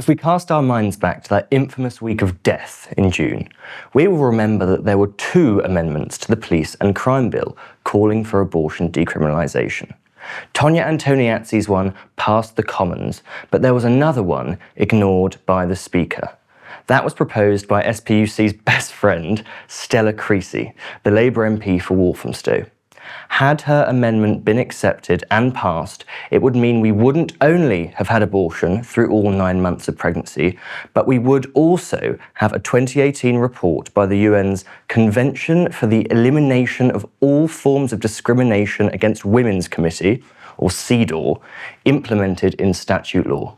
If we cast our minds back to that infamous week of death in June, we will remember that there were 2 amendments to the Police and Crime Bill calling for abortion decriminalisation. Tonya Antoniazzi's one passed the Commons, but there was another one ignored by the Speaker. That was proposed by SPUC's best friend, Stella Creasy, the Labour MP for Walthamstow. Had her amendment been accepted and passed, it would mean we wouldn't only have had abortion through all 9 months of pregnancy, but we would also have a 2018 report by the UN's Convention for the Elimination of All Forms of Discrimination Against Women's Committee, or CEDAW, implemented in statute law.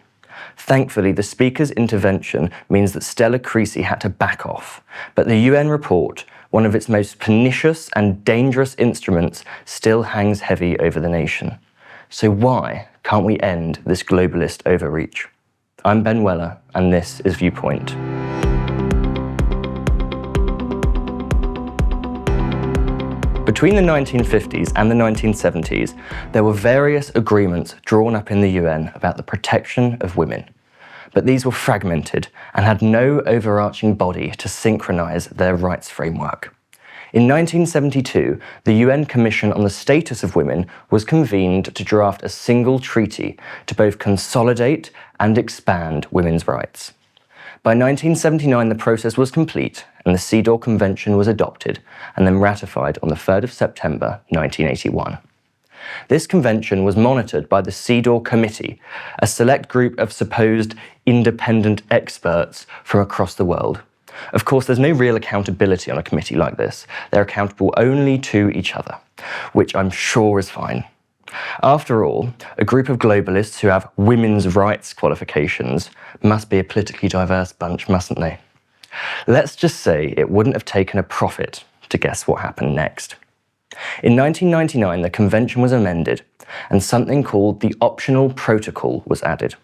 Thankfully, the Speaker's intervention means that Stella Creasy had to back off, but the UN report, one of its most pernicious and dangerous instruments, still hangs heavy over the nation. So why can't we end this globalist overreach? I'm Ben Weller, and this is Viewpoint. Between the 1950s and the 1970s, there were various agreements drawn up in the UN about the protection of women. But these were fragmented and had no overarching body to synchronise their rights framework. In 1972, the UN Commission on the Status of Women was convened to draft a single treaty to both consolidate and expand women's rights. By 1979, the process was complete and the CEDAW Convention was adopted and then ratified on the 3rd of September 1981. This convention was monitored by the CEDAW Committee, a select group of supposed independent experts from across the world. Of course, there's no real accountability on a committee like this. They're accountable only to each other, which I'm sure is fine. After all, a group of globalists who have women's rights qualifications must be a politically diverse bunch, mustn't they? Let's just say it wouldn't have taken a prophet to guess what happened next. In 1999, the convention was amended and something called the Optional Protocol was added.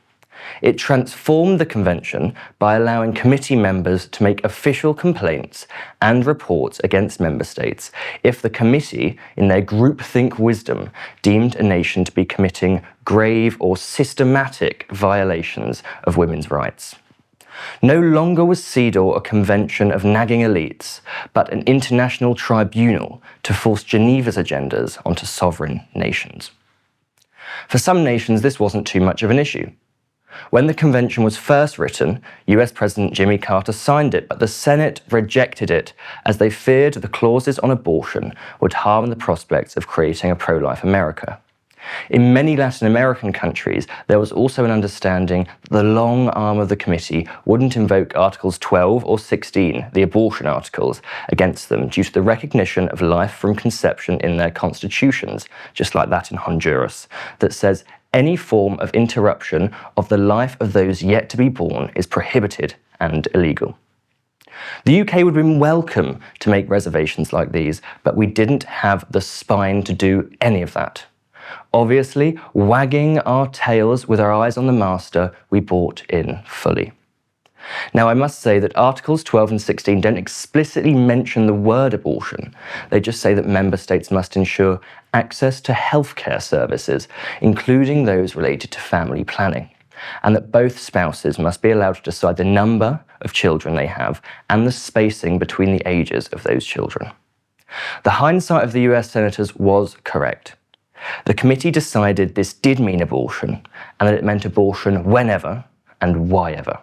It transformed the convention by allowing committee members to make official complaints and reports against member states if the committee, in their groupthink wisdom, deemed a nation to be committing grave or systematic violations of women's rights. No longer was CEDAW a convention of nagging elites, but an international tribunal to force Geneva's agendas onto sovereign nations. For some nations, this wasn't too much of an issue. When the convention was first written, US President Jimmy Carter signed it, but the Senate rejected it as they feared the clauses on abortion would harm the prospects of creating a pro-life America. In many Latin American countries, there was also an understanding that the long arm of the committee wouldn't invoke Articles 12 or 16, the abortion articles, against them due to the recognition of life from conception in their constitutions, just like that in Honduras, that says any form of interruption of the life of those yet to be born is prohibited and illegal. The UK would have been welcome to make reservations like these, but we didn't have the spine to do any of that. Obviously, wagging our tails with our eyes on the master, we bought in fully. Now, I must say that Articles 12 and 16 don't explicitly mention the word abortion. They just say that member states must ensure access to healthcare services, including those related to family planning, and that both spouses must be allowed to decide the number of children they have and the spacing between the ages of those children. The hindsight of the US senators was correct. The committee decided this did mean abortion, and that it meant abortion whenever and whyever.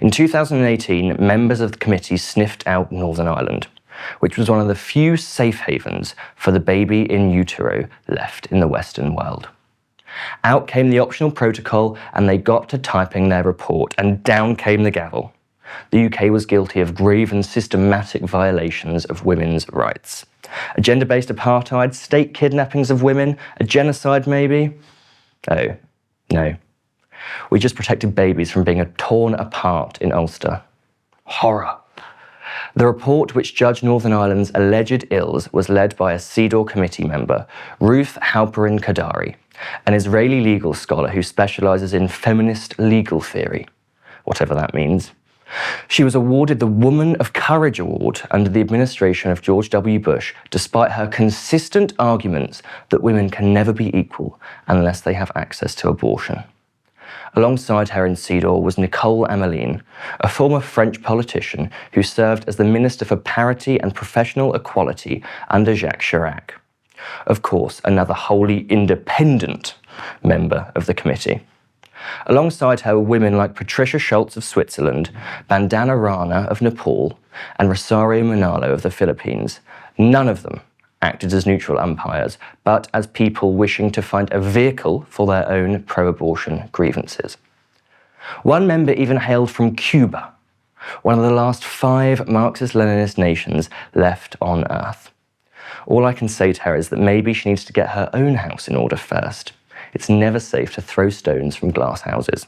In 2018, members of the committee sniffed out Northern Ireland, which was one of the few safe havens for the baby in utero left in the Western world. Out came the optional protocol, and they got to typing their report, and down came the gavel. The UK was guilty of grave and systematic violations of women's rights. A gender-based apartheid, state kidnappings of women, a genocide maybe? Oh, no. We just protected babies from being torn apart in Ulster. Horror. The report which judged Northern Ireland's alleged ills was led by a CEDAW committee member, Ruth Halperin Kadari, an Israeli legal scholar who specialises in feminist legal theory, whatever that means. She was awarded the Woman of Courage Award under the administration of George W. Bush, despite her consistent arguments that women can never be equal unless they have access to abortion. Alongside her in CEDAW was Nicole Ameline, a former French politician who served as the Minister for Parity and Professional Equality under Jacques Chirac. Of course, another wholly independent member of the committee. Alongside her were women like Patricia Schultz of Switzerland, Bandana Rana of Nepal, and Rosario Manalo of the Philippines. None of them acted as neutral umpires, but as people wishing to find a vehicle for their own pro-abortion grievances. One member even hailed from Cuba, one of the last 5 Marxist-Leninist nations left on Earth. All I can say to her is that maybe she needs to get her own house in order first. It's never safe to throw stones from glass houses.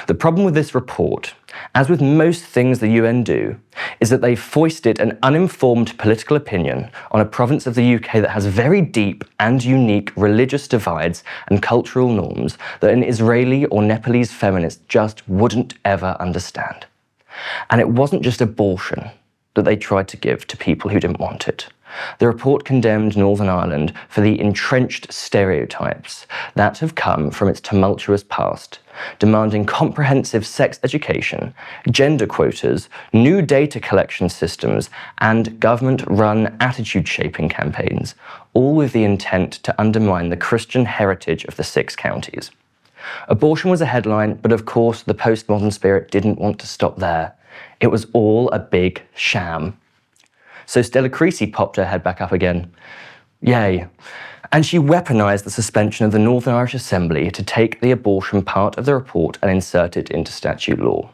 The problem with this report, as with most things the UN do, is that they've foisted an uninformed political opinion on a province of the UK that has very deep and unique religious divides and cultural norms that an Israeli or Nepalese feminist just wouldn't ever understand. And it wasn't just abortion that they tried to give to people who didn't want it. The report condemned Northern Ireland for the entrenched stereotypes that have come from its tumultuous past, demanding comprehensive sex education, gender quotas, new data collection systems, and government-run attitude-shaping campaigns, all with the intent to undermine the Christian heritage of the 6 counties. Abortion was a headline, but of course the postmodern spirit didn't want to stop there. It was all a big sham. So Stella Creasy popped her head back up again. Yay. And she weaponised the suspension of the Northern Irish Assembly to take the abortion part of the report and insert it into statute law.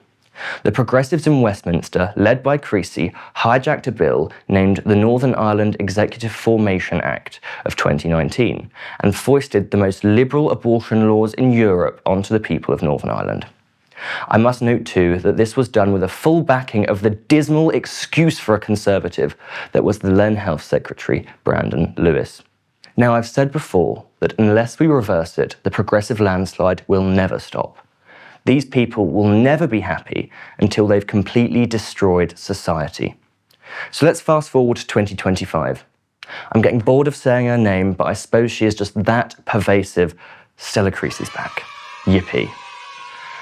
The progressives in Westminster, led by Creasy, hijacked a bill named the Northern Ireland Executive Formation Act of 2019 and foisted the most liberal abortion laws in Europe onto the people of Northern Ireland. I must note too that this was done with a full backing of the dismal excuse for a Conservative that was the then Health Secretary, Brandon Lewis. Now, I've said before that unless we reverse it, the progressive landslide will never stop. These people will never be happy until they've completely destroyed society. So let's fast forward to 2025. I'm getting bored of saying her name, but I suppose she is just that pervasive. Stella Creasy's back. Yippee.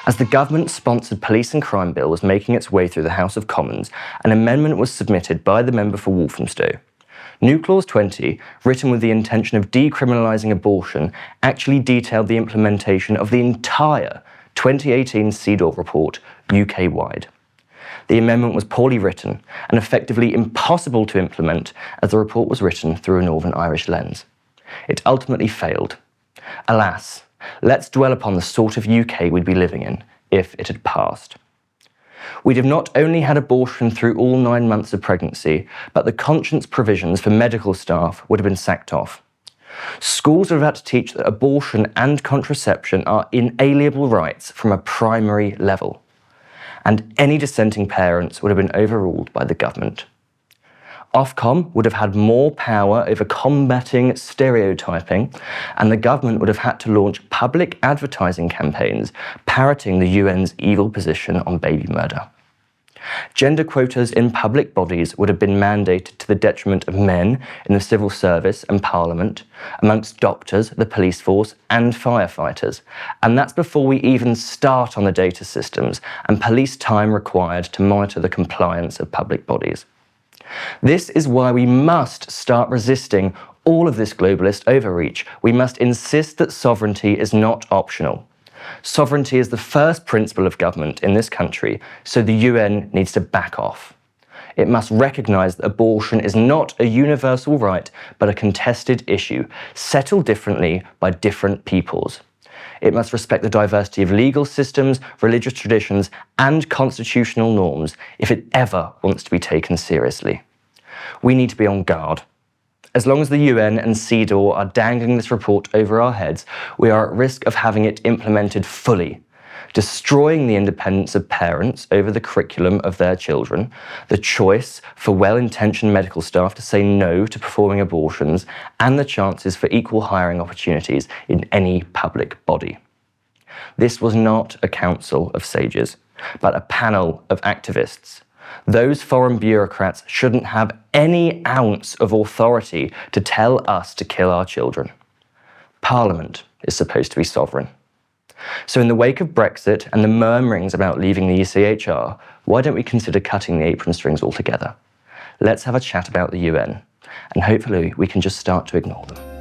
As the government-sponsored police and crime bill was making its way through the House of Commons, an amendment was submitted by the member for Walthamstow. New Clause 20, written with the intention of decriminalising abortion, actually detailed the implementation of the entire 2018 CEDAW report UK-wide. The amendment was poorly written and effectively impossible to implement as the report was written through a Northern Irish lens. It ultimately failed. Alas, let's dwell upon the sort of UK we'd be living in if it had passed. We'd have not only had abortion through all 9 months of pregnancy, but the conscience provisions for medical staff would have been sacked off. Schools would have had to teach that abortion and contraception are inalienable rights from a primary level, and any dissenting parents would have been overruled by the government. Ofcom would have had more power over combating stereotyping, and the government would have had to launch public advertising campaigns parroting the UN's evil position on baby murder. Gender quotas in public bodies would have been mandated to the detriment of men in the civil service and parliament, amongst doctors, the police force, and firefighters. And that's before we even start on the data systems and police time required to monitor the compliance of public bodies. This is why we must start resisting all of this globalist overreach. We must insist that sovereignty is not optional. Sovereignty is the first principle of government in this country, so the UN needs to back off. It must recognise that abortion is not a universal right, but a contested issue, settled differently by different peoples. It must respect the diversity of legal systems, religious traditions, and constitutional norms if it ever wants to be taken seriously. We need to be on guard. As long as the UN and CEDAW are dangling this report over our heads, we are at risk of having it implemented fully, destroying the independence of parents over the curriculum of their children, the choice for well-intentioned medical staff to say no to performing abortions, and the chances for equal hiring opportunities in any public body. This was not a council of sages, but a panel of activists. Those foreign bureaucrats shouldn't have any ounce of authority to tell us to kill our children. Parliament is supposed to be sovereign. So in the wake of Brexit and the murmurings about leaving the ECHR, why don't we consider cutting the apron strings altogether? Let's have a chat about the UN, and hopefully we can just start to ignore them.